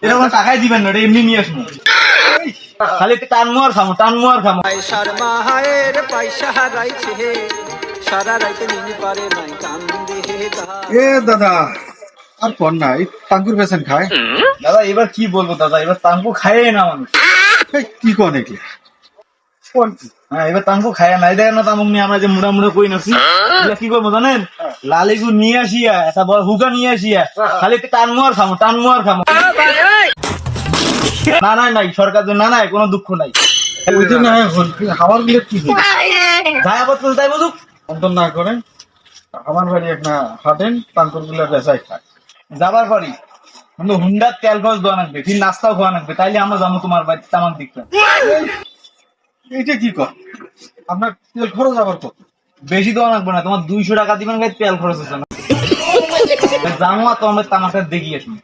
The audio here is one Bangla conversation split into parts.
এরকম টাকাই দিবেন না, এমনি নিয়ে আসবো। খালি টানমো আর খামো, টানমো আর খামো। পয়সার মায়ের পয়সা হারাইছে, সারা রাইতে নিন পারে নাই কান্দে এ দাদা আর কর না, এই টাঙ্কুর পেশেন্ট খায়। দাদা এবার কি বলবো দাদা, এবার তাঙ্কু খায় না মানুষ। কি কন এটি? হ্যাঁ এবার তাঙ্কু খায় না। এই দেখেন না তামুক নিয়ে আমরা যে মুড়া মুড়া কই নাছি, এগুলা কি করবো জানেন? লালিগু নিয়ে আসিয়া একটা বড় হুকা নিয়ে আসিয়া খালি টানমো আর খামো, টানমো আর খামো। না নাই নাই সরকার না নাই কোনো দুঃখ নাই। ওই জন্য খাবার গুলো কি যাই আবার তাই বুঝুক অন্তর না করেন। আমার বাড়ি একটা হাটেন টাঙ্কুর গুলো রেসাই খায়। যাবার পরই কিন্তু হুন্ডার তেল খরচ দেওয়া লাগবে, ফির নাস্তাও খাওয়া লাগবে, তাইলে আমরা যাবো তোমার বাড়িতে তামাক দিকটা। এইটা কি কর? আপনার তেল খরচ আবার কত? বেশি দেওয়া লাগবে না, তোমার 200 টাকা দিবেন গাই তেল খরচ হচ্ছে না। যাবো আর তোমার তামাকটা দেখি আসুন।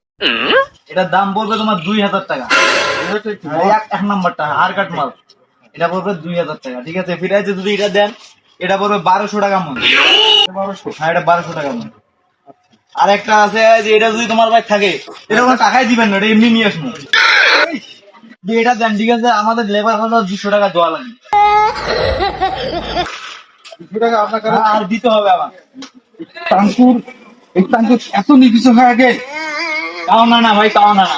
এটার দাম পড়বে তোমার 2000 টাকা। এক নাম্বারটা আর কাট মাল, এটা পড়বে 2000 টাকা। ঠিক আছে, ফিরাইতে যদি এটা দেন এটা পড়বে 1200 টাকা মন। 1200? হ্যাঁ এটা 1200 টাকা মন। আর একটা আছে যে এটা যদি তোমার ভাই থাকে এটা কোনো টাকাই দিবেন না, এটা এমনি নিয়ে আসবো। এটা দেন, ঠিক আছে, আমাদের লেবার হলো 200 টাকা দেওয়া লাগে। 200 টাকা আপনাকে আর দিতে হবে আবার। টাঙ্কুর, এই টাঙ্কুর এত নির্দিষ্ট হয়ে আগে তাও না না ভাই, তাও না না।